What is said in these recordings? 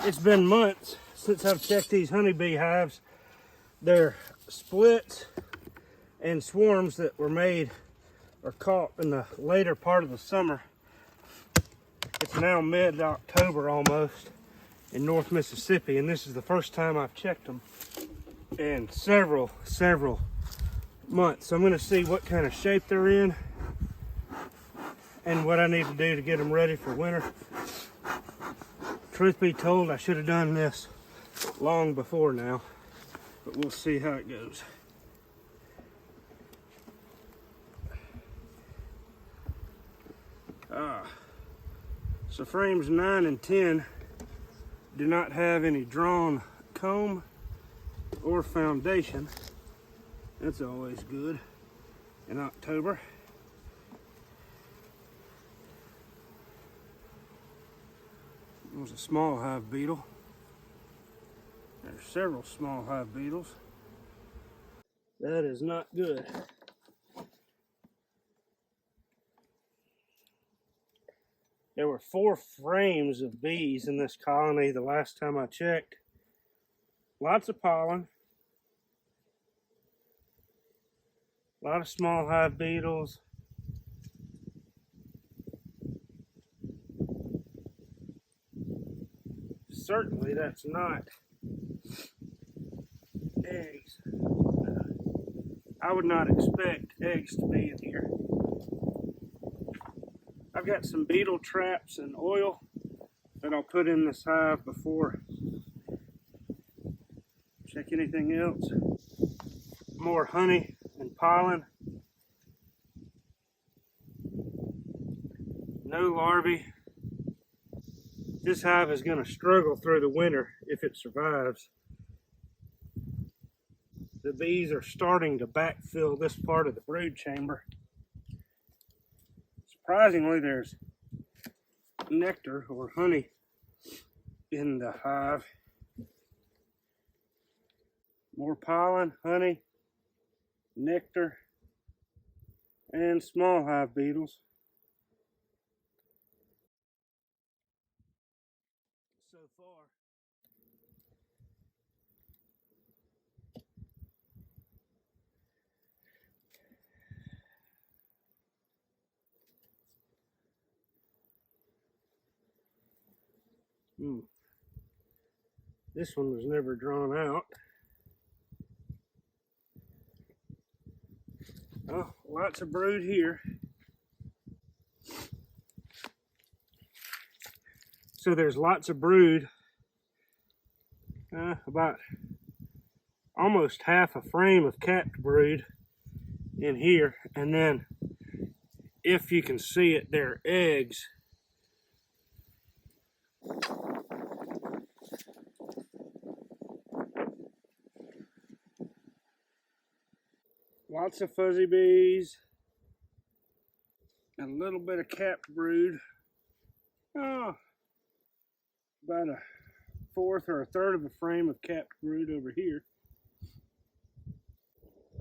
It's been months since I've checked these honeybee hives. They're splits and swarms that were made or caught in the later part of the summer. It's now mid-October almost in North Mississippi, and this is the first time I've checked them in several months. So I'm going to see what kind of shape they're in and what I need to do to get them ready for winter. Truth be told, I should have done this long before now, but we'll see how it goes. So frames 9 and 10 do not have any drawn comb or foundation. That's always good in October. There's a small hive beetle. There's several small hive beetles. That is not good. There were 4 frames of bees in this colony the last time I checked. Lots of pollen. A lot of small hive beetles. Certainly that's not eggs. I would not expect eggs to be in here. I've got some beetle traps and oil that I'll put in this hive before check anything else. More honey and pollen. No larvae. This hive is going to struggle through the winter if it survives. The bees are starting to backfill this part of the brood chamber. Surprisingly, there's nectar or honey in the hive. More pollen, honey, nectar, and small hive beetles. So far, this one was never drawn out. Oh, lots of brood here. So there's lots of brood. About almost half a frame of capped brood in here. And then, if you can see it, there are eggs. Lots of fuzzy bees. A little bit of capped brood. Oh, about a fourth or a third of a frame of capped brood over here.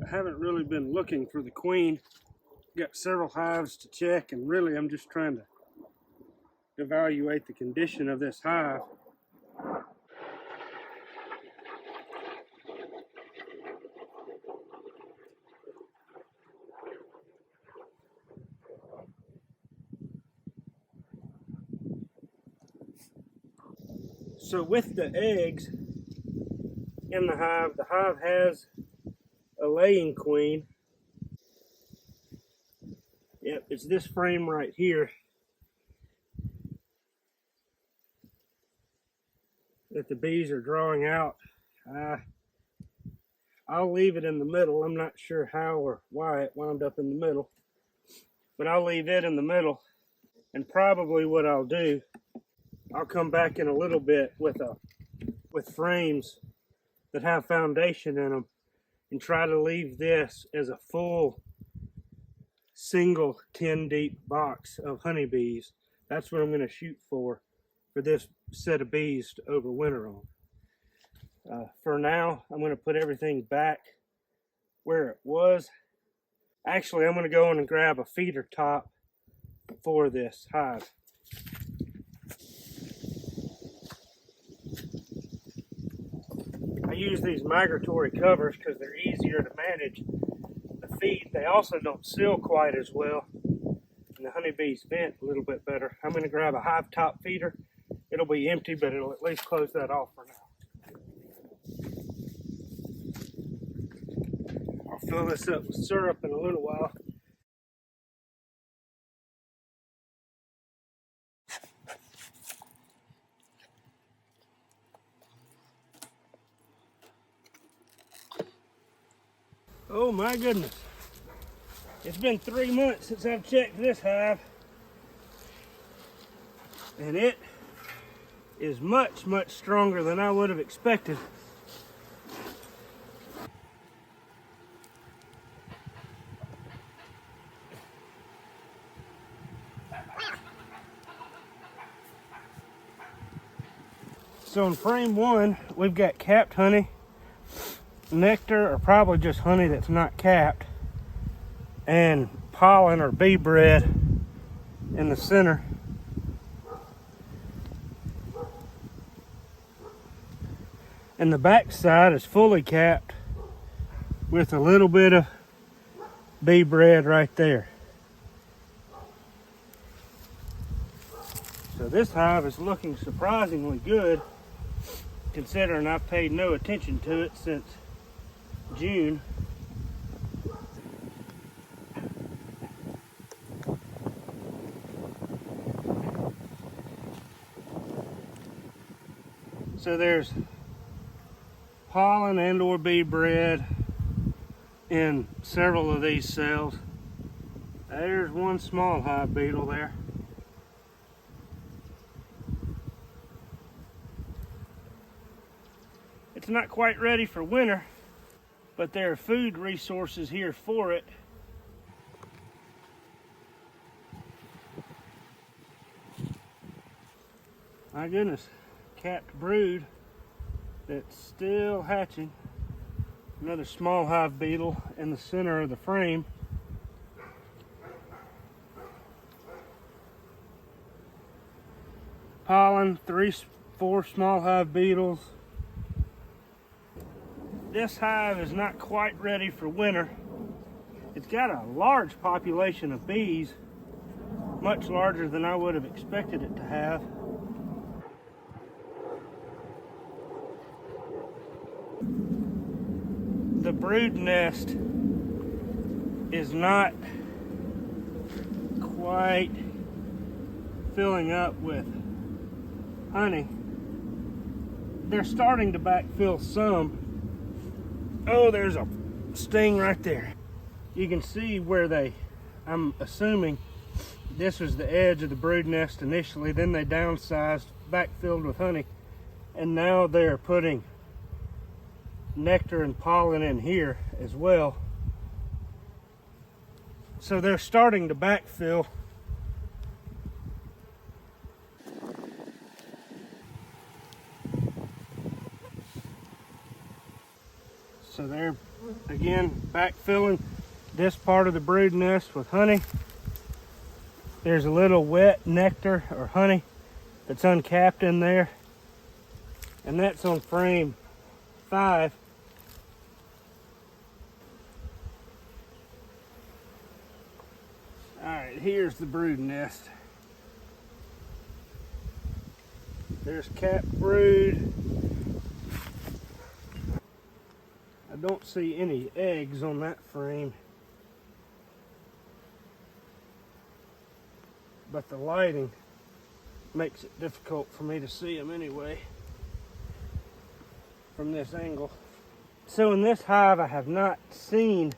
I haven't really been looking for the queen. Got several hives to check, and really I'm just trying to evaluate the condition of this hive. So with the eggs in the hive has a laying queen. Yep, it's this frame right here that the bees are drawing out. I'll leave it in the middle. I'm not sure how or why it wound up in the middle, but I'll leave it in the middle. And probably what I'll do, I'll come back in a little bit with frames that have foundation in them and try to leave this as a full single 10 deep box of honeybees. That's what I'm going to shoot for this set of bees to overwinter on. For now, I'm going to put everything back where it was. Actually, I'm going to go in and grab a feeder top for this hive. use these migratory covers because they're easier to manage the feed. They also don't seal quite as well, and the honeybees vent a little bit better. I'm going to grab a hive top feeder. It'll be empty, but it'll at least close that off for now. I'll fill this up with syrup in a little while. Oh my goodness. It's been 3 months since I've checked this hive, and it is much, much stronger than I would have expected. So in frame 1, we've got capped honey, nectar, or probably just honey that's not capped, and pollen or bee bread in the center. And the back side is fully capped with a little bit of bee bread right there. So this hive is looking surprisingly good, considering I've paid no attention to it since June. So there's pollen and or bee bread in several of these cells. There's one small hive beetle there. It's not quite ready for winter, but there are food resources here for it. My goodness, capped brood that's still hatching. Another small hive beetle in the center of the frame. Pollen, 4 small hive beetles. This hive is not quite ready for winter. It's got a large population of bees, much larger than I would have expected it to have. The brood nest is not quite filling up with honey. They're starting to backfill some. Oh, there's a sting right there. You can see where I'm assuming this was the edge of the brood nest initially, then they downsized, backfilled with honey, and now they're putting nectar and pollen in here as well. So they're starting to backfill. So they're again backfilling this part of the brood nest with honey. There's a little wet nectar or honey that's uncapped in there, and that's on frame 5. All right, here's the brood nest. There's capped brood. I don't see any eggs on that frame, but the lighting makes it difficult for me to see them anyway from this angle. So in this hive, I have not seen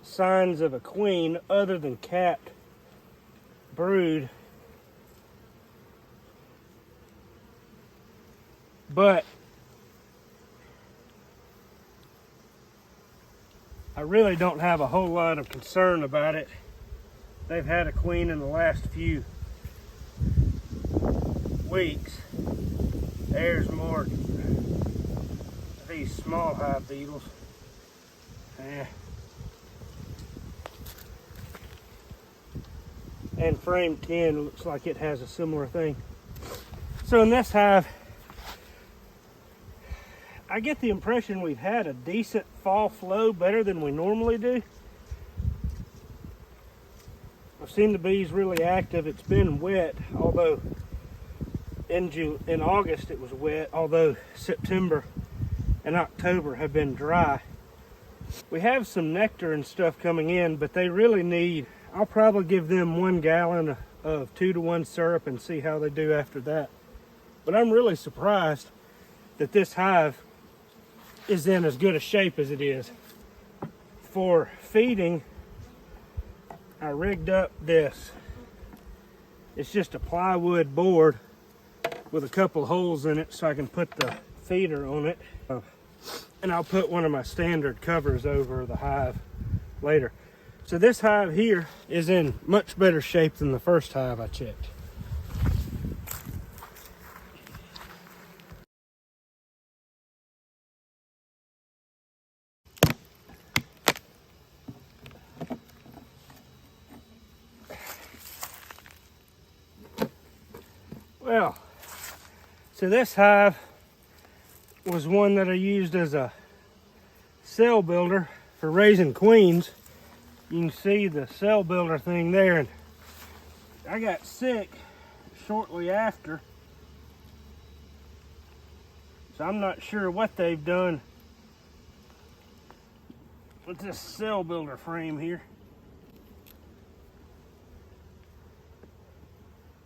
signs of a queen other than capped brood, but I really don't have a whole lot of concern about it. They've had a queen in the last few weeks. There's more of these small hive beetles. And frame 10 looks like it has a similar thing. So in this hive, I get the impression we've had a decent fall flow, better than we normally do. I've seen the bees really active. It's been wet, although in August it was wet, although September and October have been dry. We have some nectar and stuff coming in, but they really need, I'll probably give them 1 gallon of 2-to-1 syrup and see how they do after that. But I'm really surprised that this hive is in as good a shape as it is. For feeding, I rigged up this. It's just a plywood board with a couple holes in it so I can put the feeder on it. And I'll put one of my standard covers over the hive later. So this hive here is in much better shape than the first hive I checked. Well, so this hive was one that I used as a cell builder for raising queens. You can see the cell builder thing there, and I got sick shortly after, so I'm not sure what they've done with this cell builder frame here.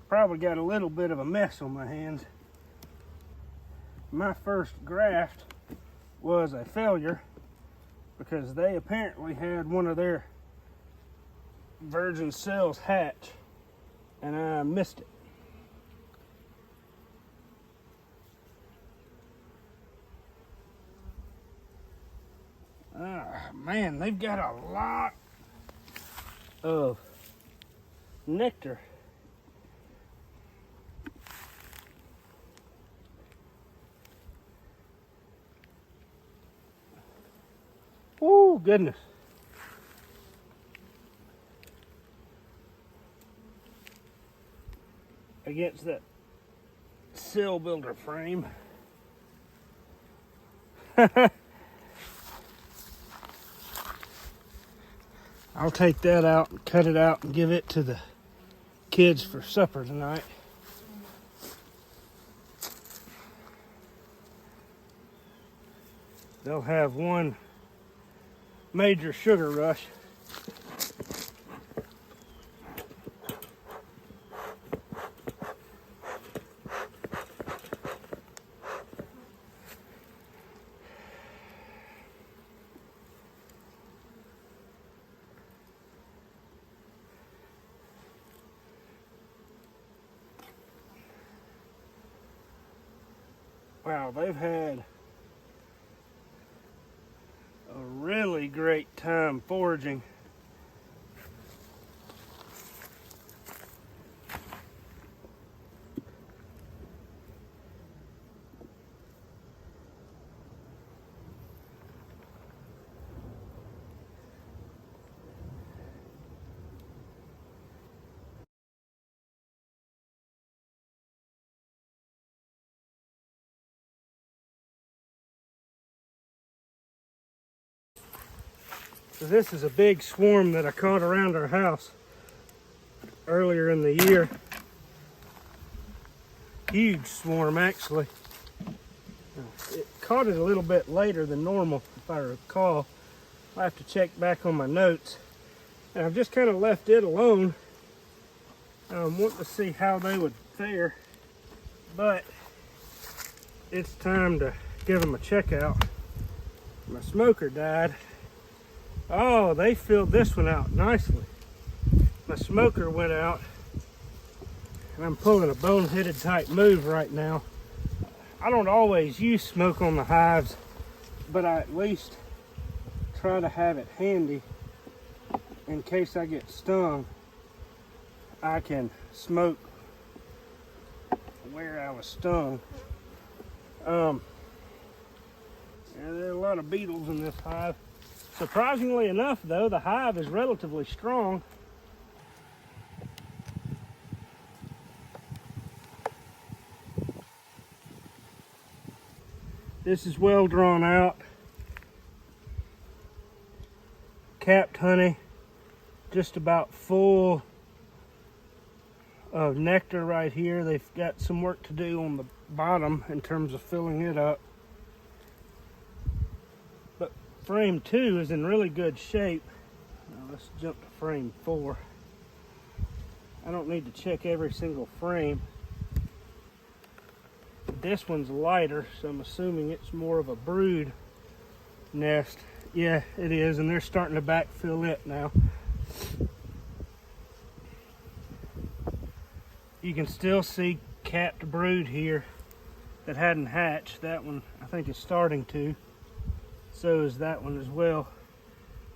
Probably got a little bit of a mess on my hands. My first graft was a failure because they apparently had one of their virgin cells hatch and I missed it. Man, they've got a lot of nectar. Oh, goodness. Against that cell builder frame. I'll take that out and cut it out and give it to the kids for supper tonight. They'll have one major sugar rush. Wow, they've had a really great time foraging. So this is a big swarm that I caught around our house earlier in the year. Huge swarm, actually. It caught it a little bit later than normal, if I recall. I have to check back on my notes. And I've just kind of left it alone. Wanting to see how they would fare. But it's time to give them a check out. My smoker died. Oh, they filled this one out nicely. My smoker went out, and I'm pulling a boneheaded type move right now. I don't always use smoke on the hives, but I at least try to have it handy in case I get stung. I can smoke where I was stung. Yeah, there are a lot of beetles in this hive. Surprisingly enough, though, the hive is relatively strong. This is well drawn out. Capped honey, just about full of nectar right here. They've got some work to do on the bottom in terms of filling it up. But frame 2 is in really good shape. Now let's jump to frame 4. I don't need to check every single frame. This one's lighter, so I'm assuming it's more of a brood nest. Yeah, it is, and they're starting to backfill it now. You can still see capped brood here that hadn't hatched. That one, I think, is starting to. So is that one as well.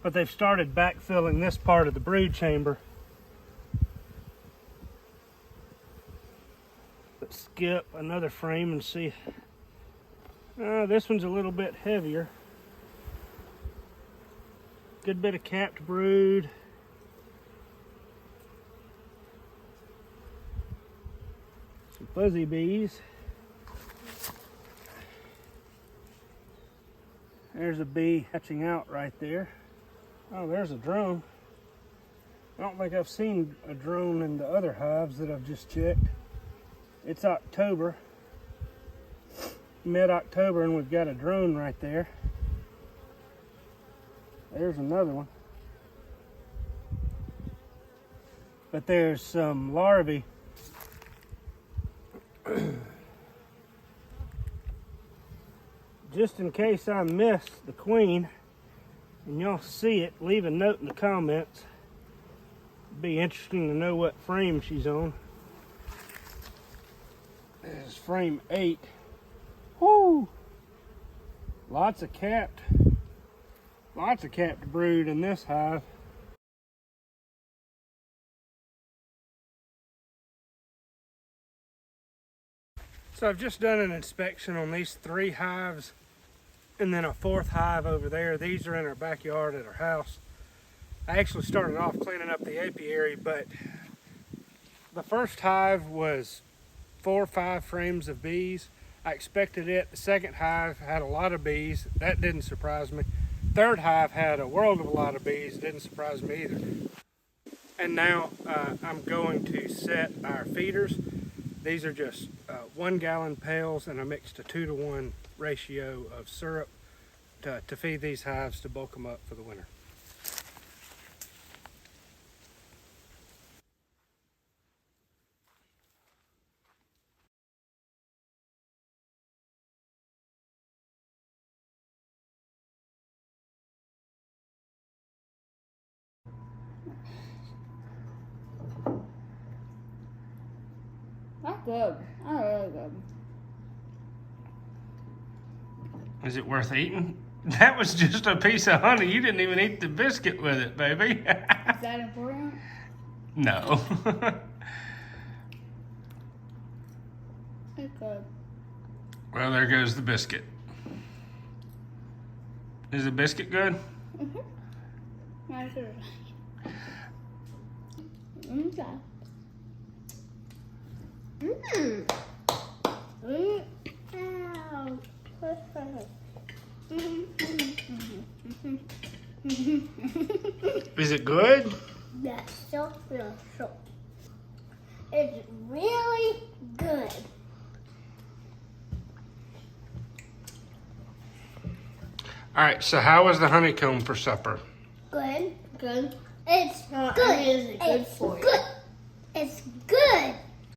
But they've started backfilling this part of the brood chamber. Let's skip another frame and see. This one's a little bit heavier. Good bit of capped brood. Some fuzzy bees. There's a bee hatching out right there. Oh, there's a drone. I don't think I've seen a drone in the other hives that I've just checked. It's October, mid-October, and we've got a drone right there. There's another one. But there's some larvae just in case I miss the queen and y'all see it, leave a note in the comments. It'd be interesting to know what frame she's on. This is frame 8. Whoo! Lots of capped brood in this hive. So I've just done an inspection on these 3 hives and then a 4th hive over there. These are in our backyard at our house. I actually started off cleaning up the apiary, but the first hive was 4 or 5 frames of bees. I expected it. The second hive had a lot of bees. That didn't surprise me. Third hive had a world of a lot of bees. Didn't surprise me either. And now I'm going to set our feeders. These are just 1 gallon pails, and I mixed a 2-to-1 ratio of syrup to feed these hives to bulk them up for the winter. That's good. That's really good. Is it worth eating? That was just a piece of honey. You didn't even eat the biscuit with it, baby. Is that important? No. It's good. Well, there goes the biscuit. Is the biscuit good? Mm-hmm. Nice. Okay. Is it good? Yes, so. It's really good. All right, so how was the honeycomb for supper? Good. Good. It's good. Is it good for you? Good. It's good.